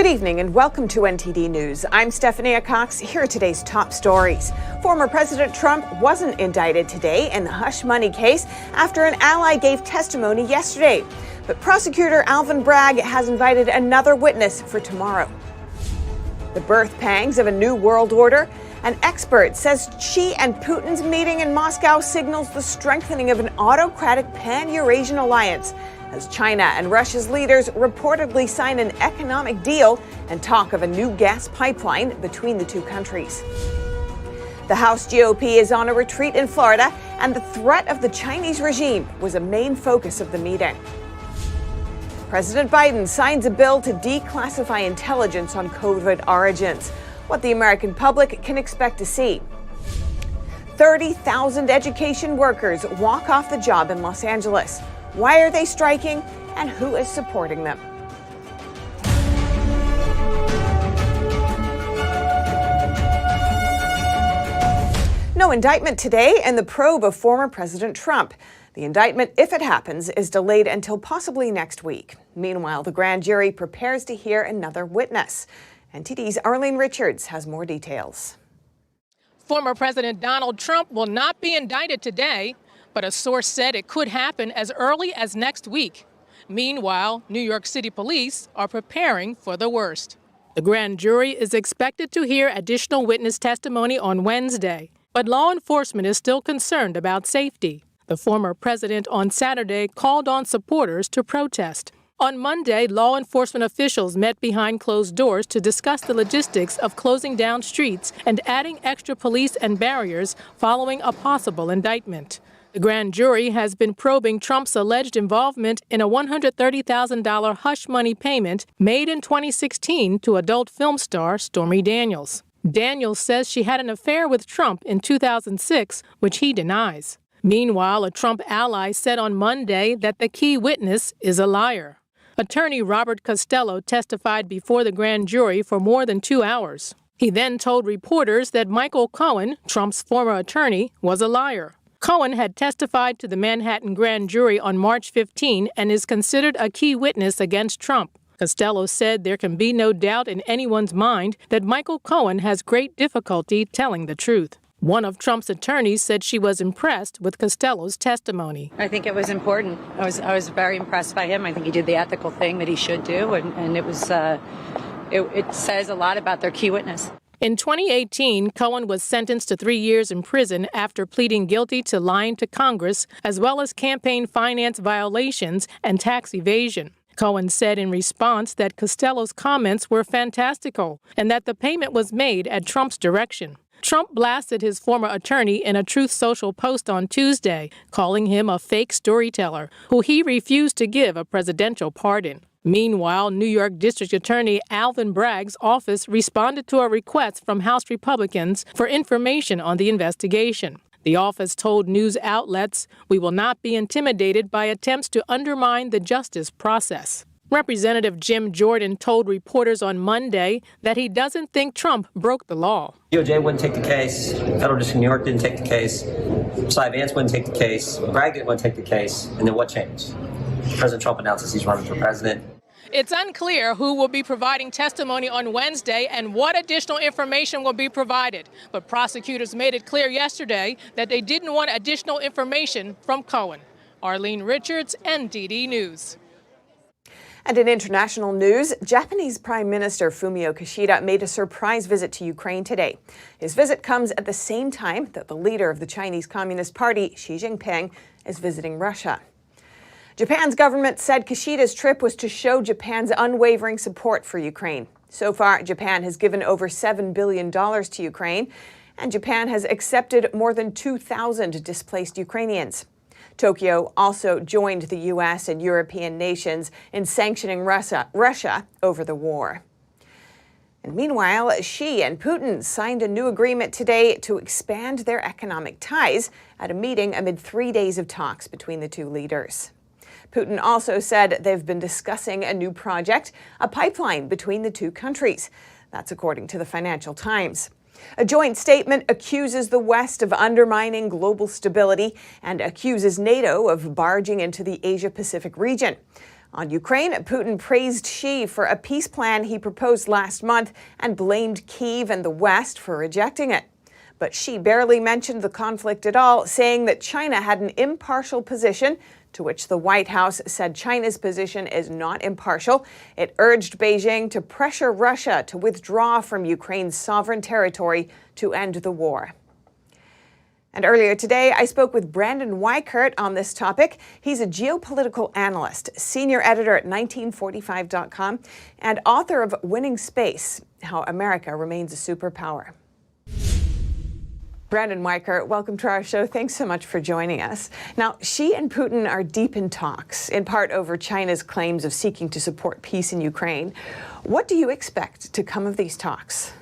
Good evening and welcome to NTD News. I'm Stephanie Cox. Here are today's top stories. Former President Trump wasn't indicted today in the hush money case after an ally gave testimony yesterday. But prosecutor Alvin Bragg has invited another witness for tomorrow. The birth pangs of a new world order. An expert says Xi and Putin's meeting in Moscow signals the strengthening of an autocratic pan-Eurasian alliance, as China and Russia's leaders reportedly sign an economic deal and talk of a new gas pipeline between the two countries. The House GOP is on a retreat in Florida, and the threat of the Chinese regime was a main focus of the meeting. President Biden signs a bill to declassify intelligence on COVID origins, what the American public can expect to see. 30,000 education workers walk off the job in Los Angeles. Why are they striking, and who is supporting them? No indictment today in the probe of former President Trump. The indictment, if it happens, is delayed until possibly next week. Meanwhile, the grand jury prepares to hear another witness. NTD's Arlene Richards has more details. Former President Donald Trump will not be indicted today, but a source said it could happen as early as next week. Meanwhile, New York City police are preparing for the worst. The grand jury is expected to hear additional witness testimony on Wednesday, but law enforcement is still concerned about safety. The former president on Saturday called on supporters to protest. On Monday, law enforcement officials met behind closed doors to discuss the logistics of closing down streets and adding extra police and barriers following a possible indictment. The grand jury has been probing Trump's alleged involvement in a $130,000 hush money payment made in 2016 to adult film star Stormy Daniels. Daniels says she had an affair with Trump in 2006, which he denies. Meanwhile, a Trump ally said on Monday that the key witness is a liar. Attorney Robert Costello testified before the grand jury for more than 2 hours. He then told reporters that Michael Cohen, Trump's former attorney, was a liar. Cohen had testified to the Manhattan grand jury on March 15 and is considered a key witness against Trump. Costello said there can be no doubt in anyone's mind that Michael Cohen has great difficulty telling the truth. One of Trump's attorneys said she was impressed with Costello's testimony. I think it was important. I was very impressed by him. I think he did the ethical thing that he should do, and it was it says a lot about their key witness. In 2018, Cohen was sentenced to 3 years in prison after pleading guilty to lying to Congress, as well as campaign finance violations and tax evasion. Cohen said in response that Costello's comments were fantastical and that the payment was made at Trump's direction. Trump blasted his former attorney in a Truth Social post on Tuesday, calling him a fake storyteller who he refused to give a presidential pardon. Meanwhile, New York District Attorney Alvin Bragg's office responded to a request from House Republicans for information on the investigation. The office told news outlets, "We will not be intimidated by attempts to undermine the justice process." Representative Jim Jordan told reporters on Monday that he doesn't think Trump broke the law. DOJ wouldn't take the case. Federal District of New York didn't take the case. Cy Vance wouldn't take the case. Bragg didn't want to take the case. And then what changed? President Trump announces he's running for president. It's unclear who will be providing testimony on Wednesday and what additional information will be provided. But prosecutors made it clear yesterday that they didn't want additional information from Cohen. Arlene Richards, NTD News. And in international news, Japanese Prime Minister Fumio Kishida made a surprise visit to Ukraine today. His visit comes at the same time that the leader of the Chinese Communist Party, Xi Jinping, is visiting Russia. Japan's government said Kishida's trip was to show Japan's unwavering support for Ukraine. So far, Japan has given over $7 billion to Ukraine, and Japan has accepted more than 2,000 displaced Ukrainians. Tokyo also joined the U.S. and European nations in sanctioning Russia over the war. And meanwhile, Xi and Putin signed a new agreement today to expand their economic ties at a meeting amid 3 days of talks between the two leaders. Putin also said they've been discussing a new project, a pipeline between the two countries. That's according to the Financial Times. A joint statement accuses the West of undermining global stability and accuses NATO of barging into the Asia-Pacific region. On Ukraine, Putin praised Xi for a peace plan he proposed last month and blamed Kyiv and the West for rejecting it. But Xi barely mentioned the conflict at all, saying that China had an impartial position, to which the White House said China's position is not impartial. It urged Beijing to pressure Russia to withdraw from Ukraine's sovereign territory to end the war. And earlier today, I spoke with Brandon Weiker on this topic. He's a geopolitical analyst, senior editor at 1945.com, and author of Winning Space: How America Remains a Superpower. Brandon Weiker, welcome to our show. Thanks so much for joining us. Now, Xi and Putin are deep in talks, in part over China's claims of seeking to support peace in Ukraine. What do you expect to come of these talks?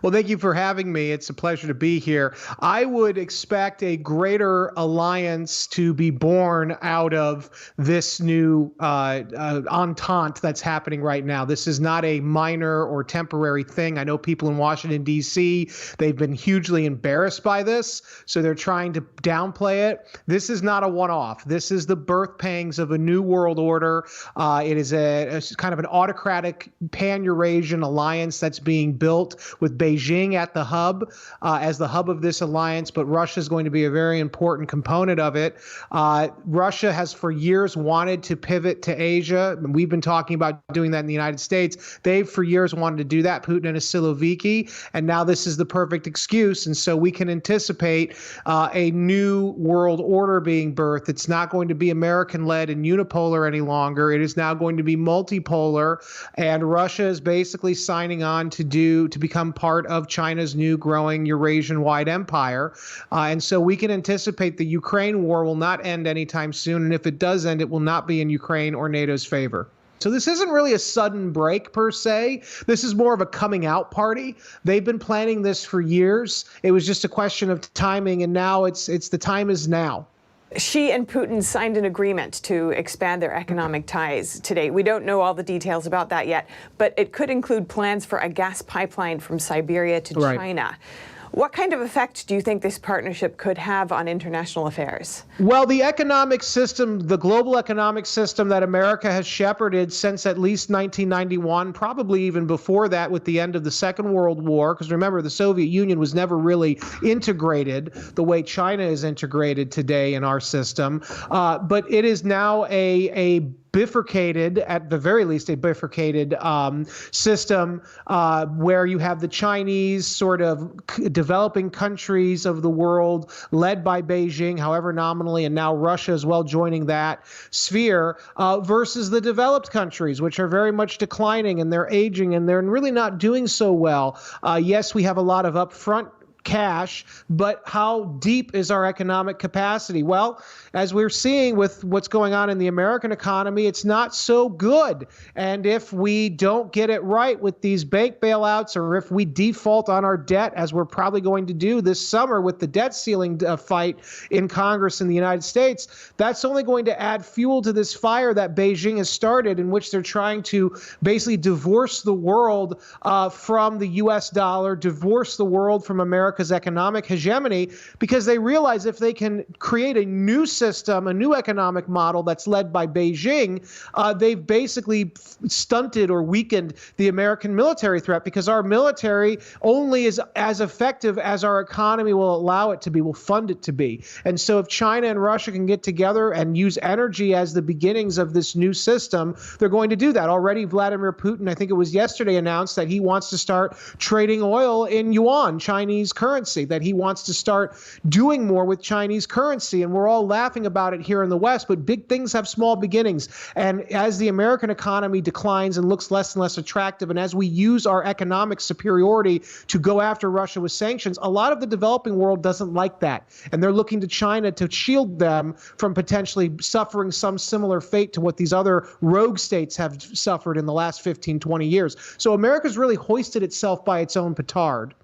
Well, thank you for having me. It's a pleasure to be here. I would expect a greater alliance to be born out of this new entente that's happening right now. This is not a minor or temporary thing. I know people in Washington, D.C., they've been hugely embarrassed by this, so they're trying to downplay it. This is not a one-off. This is the birth pangs of a new world order. It is a kind of an autocratic pan-Eurasian alliance that's being built with Beijing at the hub, as the hub of this alliance, but Russia is going to be a very important component of it. Russia has for years wanted to pivot to Asia. We've been talking about doing that in the United States. They've for years wanted to do that, Putin and his Siloviki, and now this is the perfect excuse. And so we can anticipate a new world order being birthed. It's not going to be American-led and unipolar any longer. It is now going to be multipolar, and Russia is basically signing on to become part of China's new growing Eurasian-wide empire. And so we can anticipate the Ukraine war will not end anytime soon. And if it does end, it will not be in Ukraine or NATO's favor. So this isn't really a sudden break per se. This is more of a coming out party. They've been planning this for years. It was just a question of timing, and now it's the time is now. Xi and Putin signed an agreement to expand their economic ties today. We don't know all the details about that yet, but it could include plans for a gas pipeline from Siberia to China. What kind of effect do you think this partnership could have on international affairs? Well, the economic system, the global economic system that America has shepherded since at least 1991, probably even before that with the end of the Second World War, because remember, the Soviet Union was never really integrated the way China is integrated today in our system. But it is now a bifurcated, at the very least, a bifurcated system where you have the Chinese sort of developing countries of the world led by Beijing, however nominally, and now Russia as well joining that sphere, versus the developed countries, which are very much declining and they're aging and they're really not doing so well. Yes, we have a lot of upfront cash, but how deep is our economic capacity? Well, as we're seeing with what's going on in the American economy, it's not so good. And if we don't get it right with these bank bailouts, or if we default on our debt, as we're probably going to do this summer with the debt ceiling fight in Congress in the United States, that's only going to add fuel to this fire that Beijing has started, in which they're trying to basically divorce the world from the U.S. dollar, divorce the world from America's economic hegemony, because they realize if they can create a new system, a new economic model that's led by Beijing, they've basically stunted or weakened the American military threat, because our military only is as effective as our economy will allow it to be, will fund it to be. And so if China and Russia can get together and use energy as the beginnings of this new system, they're going to do that. Already Vladimir Putin, I think it was yesterday, announced that he wants to start trading oil in yuan, Chinese currency, that he wants to start doing more with Chinese currency. And we're all laughing about it here in the West, but big things have small beginnings. And as the American economy declines and looks less and less attractive, and as we use our economic superiority to go after Russia with sanctions, a lot of the developing world doesn't like that. And they're looking to China to shield them from potentially suffering some similar fate to what these other rogue states have suffered in the last 15, 20 years. So America's really hoisted itself by its own petard.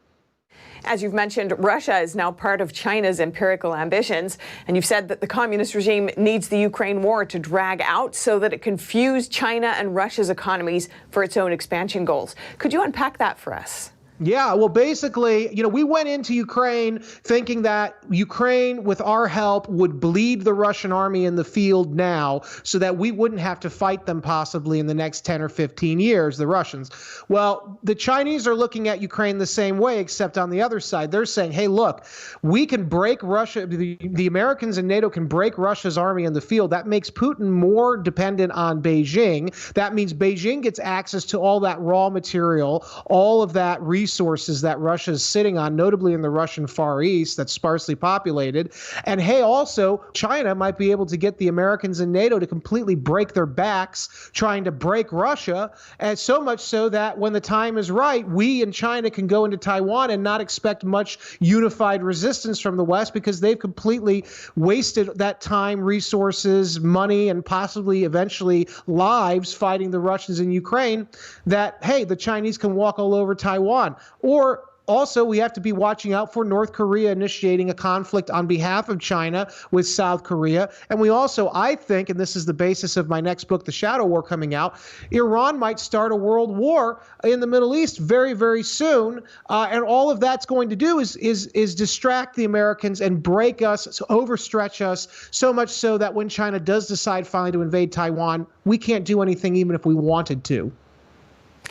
As you've mentioned, Russia is now part of China's empirical ambitions, and you've said that the communist regime needs the Ukraine war to drag out so that it can fuse China and Russia's economies for its own expansion goals. Could you unpack that for us? Yeah, well, basically, we went into Ukraine thinking that Ukraine, with our help, would bleed the Russian army in the field now so that we wouldn't have to fight them possibly in the next 10 or 15 years, the Russians. Well, the Chinese are looking at Ukraine the same way, except on the other side. They're saying, hey, look, we can break Russia. The Americans and NATO can break Russia's army in the field. That makes Putin more dependent on Beijing. That means Beijing gets access to all that raw material, all of that resources that Russia is sitting on, notably in the Russian Far East that's sparsely populated. And hey, also, China might be able to get the Americans and NATO to completely break their backs trying to break Russia, and so much so that when the time is right, we in China can go into Taiwan and not expect much unified resistance from the West because they've completely wasted that time, resources, money, and possibly eventually lives fighting the Russians in Ukraine, that, hey, the Chinese can walk all over Taiwan. Or also, we have to be watching out for North Korea initiating a conflict on behalf of China with South Korea. And we also, I think, and this is the basis of my next book, The Shadow War, coming out, Iran might start a world war in the Middle East very, very soon. And all of that's going to do is distract the Americans and break us, overstretch us, so much so that when China does decide finally to invade Taiwan, we can't do anything even if we wanted to.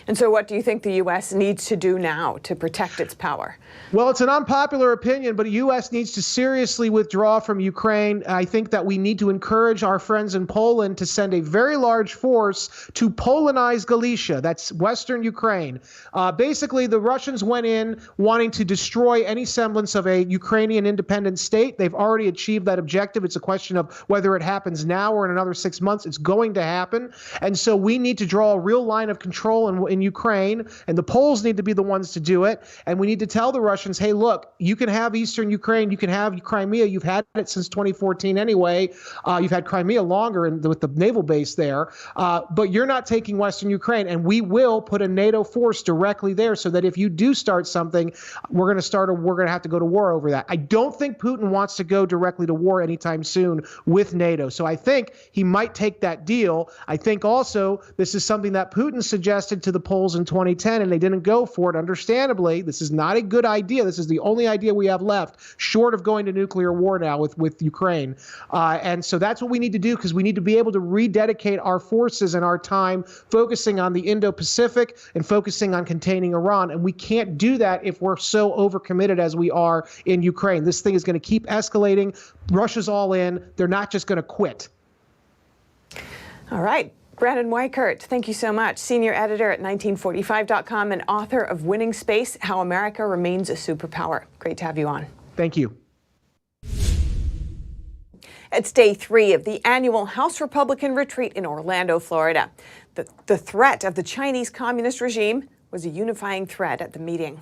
And so what do you think the U.S. needs to do now to protect its power? Well, it's an unpopular opinion, but the U.S. needs to seriously withdraw from Ukraine. I think that we need to encourage our friends in Poland to send a very large force to Polonize Galicia. That's Western Ukraine. Basically, the Russians went in wanting to destroy any semblance of a Ukrainian independent state. They've already achieved that objective. It's a question of whether it happens now or in another 6 months. It's going to happen. And so we need to draw a real line of control in Ukraine, and the Poles need to be the ones to do it. And we need to tell the Russians, hey, look, you can have Eastern Ukraine, you can have Crimea. You've had it since 2014 anyway. You've had Crimea longer with the naval base there, but you're not taking Western Ukraine, and we will put a NATO force directly there so that if you do start something, we're going to have to go to war over that. I don't think Putin wants to go directly to war anytime soon with NATO. So I think he might take that deal. I think also this is something that Putin suggested to the Poles in 2010, and they didn't go for it. Understandably, this is not a good idea. This is the only idea we have left, short of going to nuclear war now with Ukraine. And so that's what we need to do, because we need to be able to rededicate our forces and our time focusing on the Indo-Pacific and focusing on containing Iran. And we can't do that if we're so overcommitted as we are in Ukraine. This thing is going to keep escalating. Russia's all in. They're not just going to quit. All right. Brandon Weiker, thank you so much. Senior editor at 1945.com and author of Winning Space, How America Remains a Superpower. Great to have you on. Thank you. It's day 3 of the annual House Republican Retreat in Orlando, Florida. The threat of the Chinese Communist regime was a unifying thread at the meeting.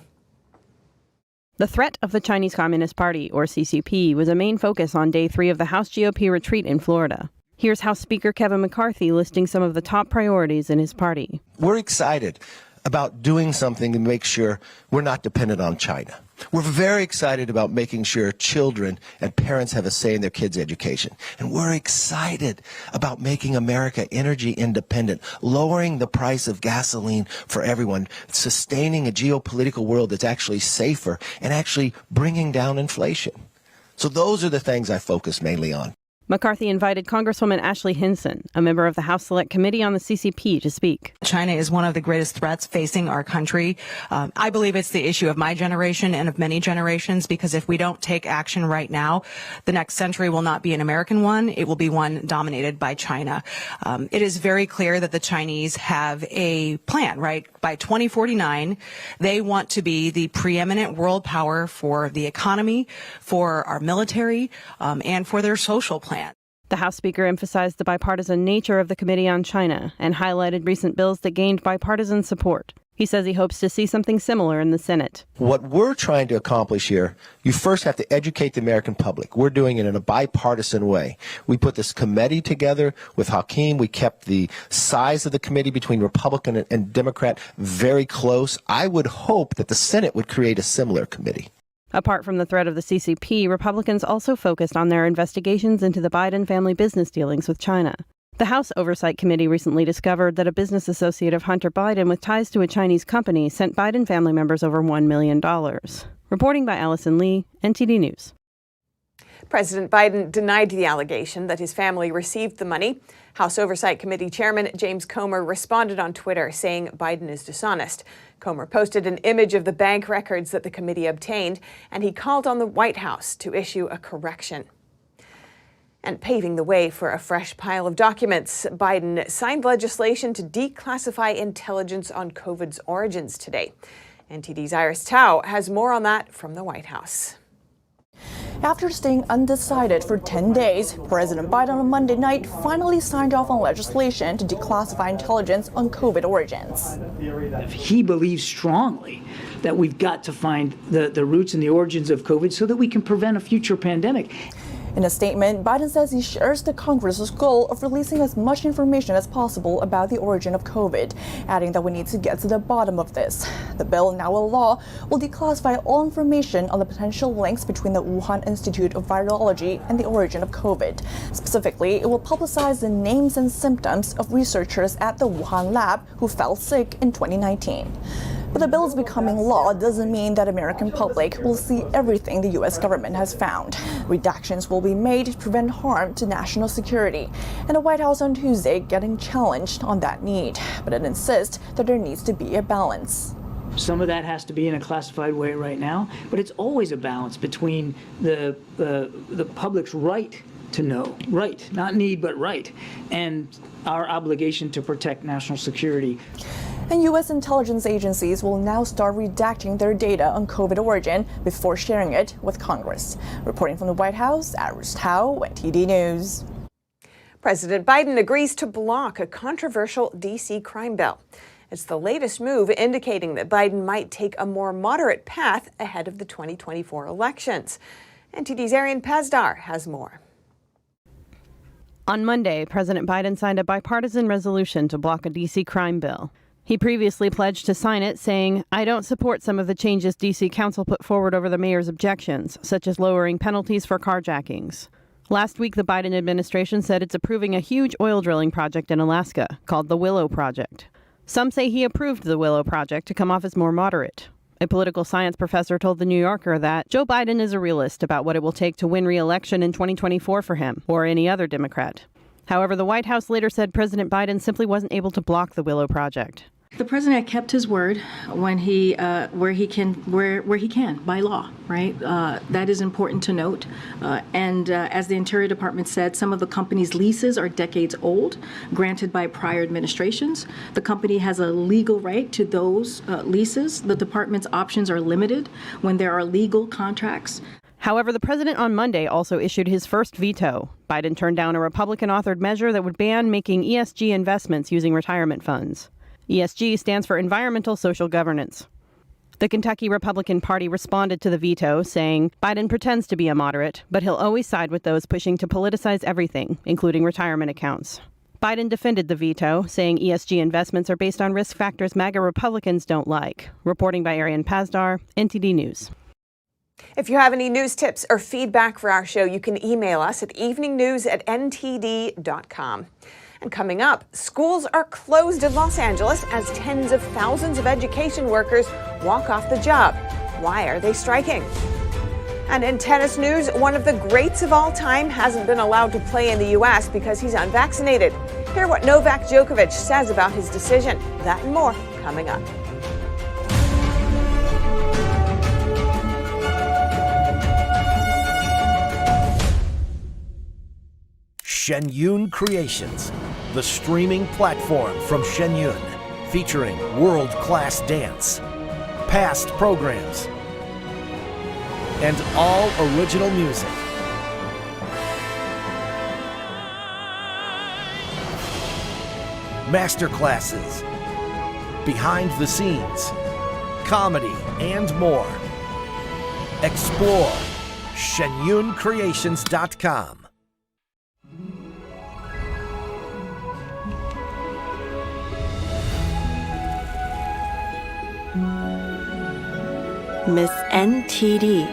The threat of the Chinese Communist Party, or CCP, was a main focus on day 3 of the House GOP Retreat in Florida. Here's House Speaker Kevin McCarthy listing some of the top priorities in his party. We're excited about doing something to make sure we're not dependent on China. We're very excited about making sure children and parents have a say in their kids' education. And we're excited about making America energy independent, lowering the price of gasoline for everyone, sustaining a geopolitical world that's actually safer, and actually bringing down inflation. So those are the things I focus mainly on. McCarthy invited Congresswoman Ashley Hinson, a member of the House Select Committee on the CCP, to speak. China is one of the greatest threats facing our country. I believe it's the issue of my generation and of many generations, because if we don't take action right now, the next century will not be an American one. It will be one dominated by China. It is very clear that the Chinese have a plan, right? By 2049, they want to be the preeminent world power for the economy, for our military, and for their social plan. The House Speaker emphasized the bipartisan nature of the Committee on China and highlighted recent bills that gained bipartisan support. He says he hopes to see something similar in the Senate. What we're trying to accomplish here, you first have to educate the American public. We're doing it in a bipartisan way. We put this committee together with Hakeem. We kept the size of the committee between Republican and Democrat very close. I would hope that the Senate would create a similar committee. Apart from the threat of the CCP, Republicans also focused on their investigations into the Biden family business dealings with China. The House Oversight Committee recently discovered that a business associate of Hunter Biden with ties to a Chinese company sent Biden family members over $1 million. Reporting by Allison Lee, NTD News. President Biden denied the allegation that his family received the money. House Oversight Committee Chairman James Comer responded on Twitter saying Biden is dishonest. Comer posted an image of the bank records that the committee obtained, and he called on the White House to issue a correction. And paving the way for a fresh pile of documents, Biden signed legislation to declassify intelligence on COVID's origins today. NTD's Iris Tao has more on that from the White House. After staying undecided for 10 days, President Biden on Monday night finally signed off on legislation to declassify intelligence on COVID origins. He believes strongly that we've got to find the roots and the origins of COVID so that we can prevent a future pandemic. In a statement, Biden says he shares the Congress's goal of releasing as much information as possible about the origin of COVID, adding that we need to get to the bottom of this. The bill, now a law, will declassify all information on the potential links between the Wuhan Institute of Virology and the origin of COVID. Specifically, it will publicize the names and symptoms of researchers at the Wuhan lab who fell sick in 2019. But the bill is becoming law doesn't mean that American public will see everything the U.S. government has found. Redactions will be made to prevent harm to national security, and the White House on Tuesday getting challenged on that need. But it insists that there needs to be a balance. Some of that has to be in a classified way right now, but it's always a balance between the public's right to know, right, not need, but right, and our obligation to protect national security. And U.S. intelligence agencies will now start redacting their data on COVID origin before sharing it with Congress. Reporting from the White House, Iris Tao, NTD News. President Biden agrees to block a controversial D.C. crime bill. It's the latest move indicating that Biden might take a more moderate path ahead of the 2024 elections. NTD's Arian Pazdar has more. On Monday, President Biden signed a bipartisan resolution to block a D.C. crime bill. He previously pledged to sign it, saying, "I don't support some of the changes D.C. Council put forward over the mayor's objections, such as lowering penalties for carjackings." Last week, the Biden administration said it's approving a huge oil drilling project in Alaska called the Willow Project. Some say he approved the Willow Project to come off as more moderate. A political science professor told The New Yorker that Joe Biden is a realist about what it will take to win re-election in 2024 for him or any other Democrat. However, the White House later said President Biden simply wasn't able to block the Willow Project. The president kept his word when where he can by law, right? That is important to note. And as the Interior Department said, some of the company's leases are decades old, granted by prior administrations. The company has a legal right to those leases. The department's options are limited when there are legal contracts. However, the president on Monday also issued his first veto. Biden turned down a Republican-authored measure that would ban making ESG investments using retirement funds. ESG stands for Environmental Social Governance. The Kentucky Republican Party responded to the veto, saying Biden pretends to be a moderate, but he'll always side with those pushing to politicize everything, including retirement accounts. Biden defended the veto, saying ESG investments are based on risk factors MAGA Republicans don't like. Reporting by Arian Pazdar, NTD News. If you have any news tips or feedback for our show, you can email us at eveningnews@ntd.com. And coming up, schools are closed in Los Angeles as tens of thousands of education workers walk off the job. Why are they striking? And in tennis news, one of the greats of all time hasn't been allowed to play in the U.S. because he's unvaccinated. Hear what Novak Djokovic says about his decision. That and more coming up. Shen Yun Creations, the streaming platform from Shen Yun, featuring world-class dance, past programs, and all original music. Masterclasses, behind the scenes, comedy, and more. Explore shenyuncreations.com. Miss NTD,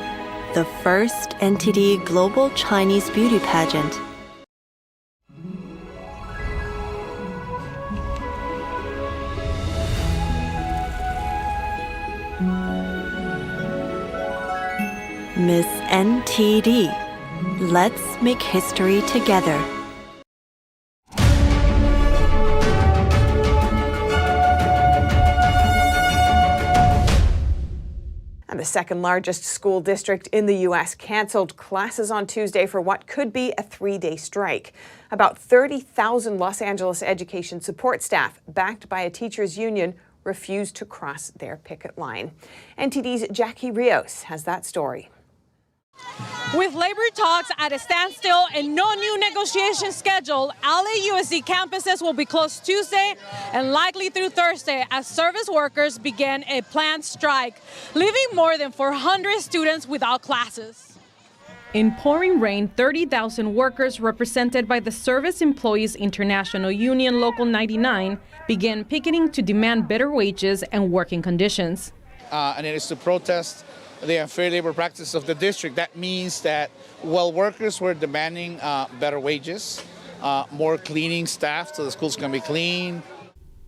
the first NTD Global Chinese Beauty Pageant. is NTD. Let's make history together. And the second largest school district in the U.S. canceled classes on Tuesday for what could be a 3-day strike. About 30,000 Los Angeles education support staff, backed by a teachers' union, refused to cross their picket line. NTD's Jackie Rios has that story. With labor talks at a standstill and no new negotiation scheduled, LAUSD campuses will be closed Tuesday and likely through Thursday as service workers begin a planned strike, leaving more than 400 students without classes. In pouring rain, 30,000 workers represented by the Service Employees International Union Local 99 began picketing to demand better wages and working conditions. And it is to protest the unfair labor practice of the district. That means that while workers were demanding better wages, more cleaning staff so the schools can be clean.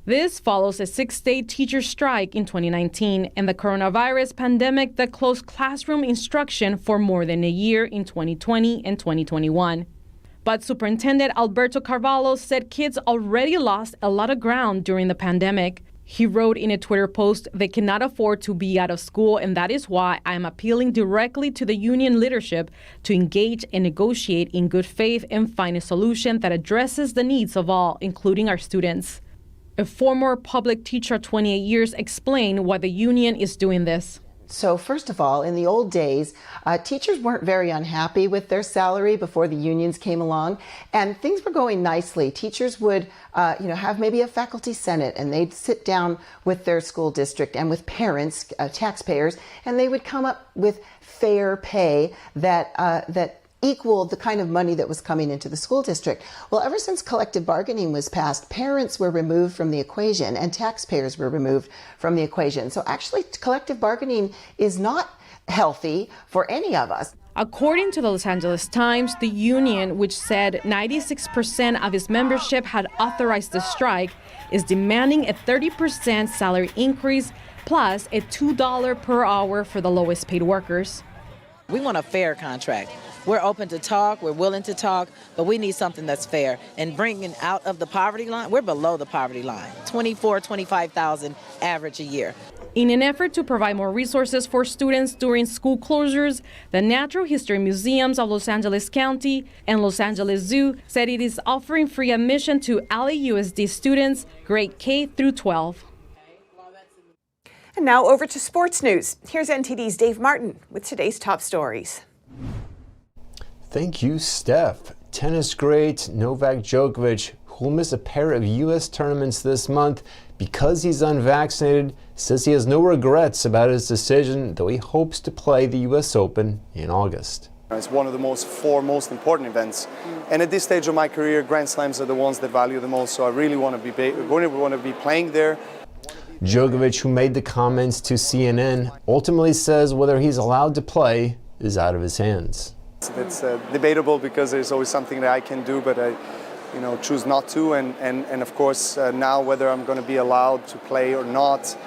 This follows a 6-day teacher strike in 2019 and the coronavirus pandemic that closed classroom instruction for more than a year in 2020 and 2021. But Superintendent Alberto Carvalho said kids already lost a lot of ground during the pandemic. He wrote in a Twitter post, "They cannot afford to be out of school, and that is why I am appealing directly to the union leadership to engage and negotiate in good faith and find a solution that addresses the needs of all, including our students." A former public teacher, 28 years, explained why the union is doing this. So first of all, in the old days, teachers weren't very unhappy with their salary before the unions came along, and things were going nicely. Teachers would, have maybe a faculty senate, and they'd sit down with their school district and with parents, taxpayers, and they would come up with fair pay that equaled the kind of money that was coming into the school district. Well, ever since collective bargaining was passed, parents were removed from the equation and taxpayers were removed from the equation. So actually, collective bargaining is not healthy for any of us. According to the Los Angeles Times, the union, which said 96% of its membership had authorized the strike, is demanding a 30% salary increase plus a $2 per hour for the lowest paid workers. We want a fair contract. We're open to talk, we're willing to talk, but we need something that's fair. And bringing out of the poverty line, we're below the poverty line, 25,000 average a year. In an effort to provide more resources for students during school closures, the Natural History Museums of Los Angeles County and Los Angeles Zoo said it is offering free admission to LAUSD students grade K through 12. And now over to sports news. Here's NTD's Dave Martin with today's top stories. Thank you, Steph. Tennis great Novak Djokovic, who will miss a pair of U.S. tournaments this month because he's unvaccinated, says he has no regrets about his decision, though he hopes to play the U.S. Open in August. It's one of the four most important events. And at this stage of my career, Grand Slams are the ones that value the most, so I really want to be playing there. Djokovic, who made the comments to CNN, ultimately says whether he's allowed to play is out of his hands. It's debatable because there's always something that I can do, but I choose not to. And of course, now whether I'm going to be allowed to play or not,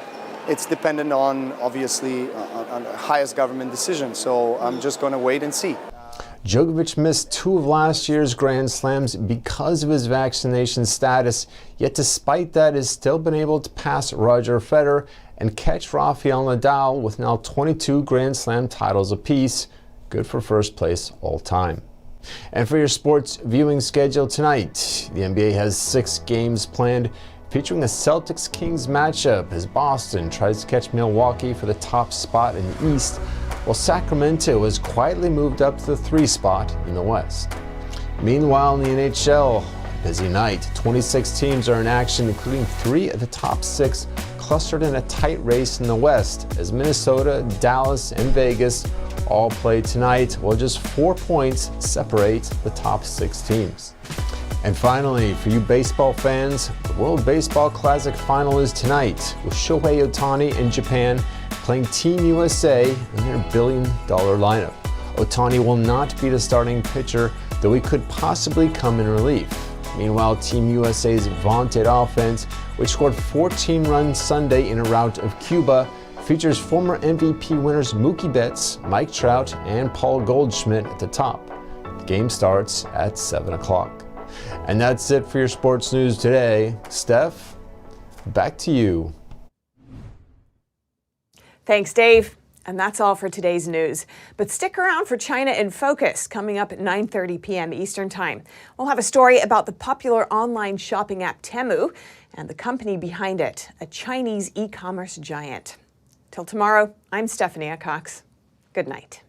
it's dependent on, obviously, on the highest government decision. So I'm just going to wait and see. Djokovic missed 2 of last year's Grand Slams because of his vaccination status, yet despite that has still been able to pass Roger Federer and catch Rafael Nadal with now 22 Grand Slam titles apiece. Good for first place all time. And for your sports viewing schedule tonight, the NBA has 6 games planned featuring a Celtics-Kings matchup as Boston tries to catch Milwaukee for the top spot in the East, while Sacramento has quietly moved up to the 3 spot in the West. Meanwhile, in the NHL, busy night. 26 teams are in action, including 3 of the top 6 clustered in a tight race in the West, as Minnesota, Dallas, and Vegas all play tonight, while just 4 points separate the top 6 teams. And finally, for you baseball fans, the World Baseball Classic final is tonight, with Shohei Ohtani in Japan playing Team USA in their $1 billion lineup. Ohtani will not be the starting pitcher, though he could possibly come in relief. Meanwhile, Team USA's vaunted offense, which scored 14 runs Sunday in a rout of Cuba, features former MVP winners Mookie Betts, Mike Trout, and Paul Goldschmidt at the top. The game starts at 7 o'clock. And that's it for your sports news today. Steph, back to you. Thanks, Dave. And that's all for today's news. But stick around for China in Focus coming up at 9:30 p.m. Eastern Time. We'll have a story about the popular online shopping app Temu and the company behind it, a Chinese e-commerce giant. Till tomorrow, I'm Stephanie Cox. Good night.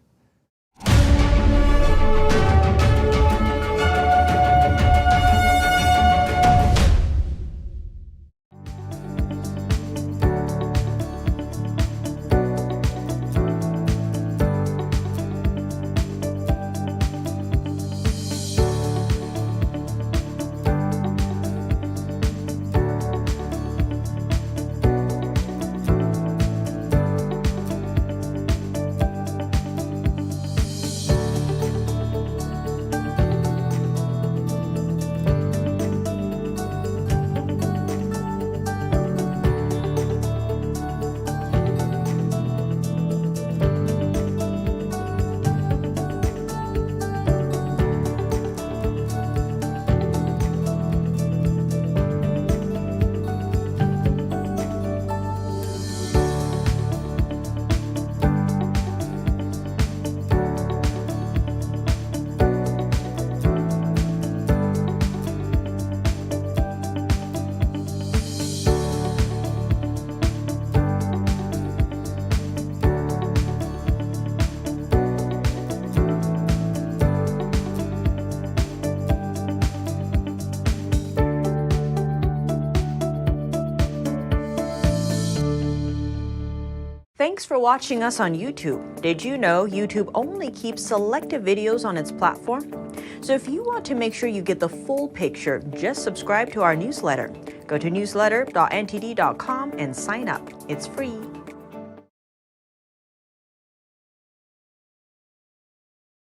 Thanks for watching us on YouTube. Did you know YouTube only keeps selective videos on its platform? So if you want to make sure you get the full picture, just subscribe to our newsletter. Go to newsletter.ntd.com and sign up. It's free.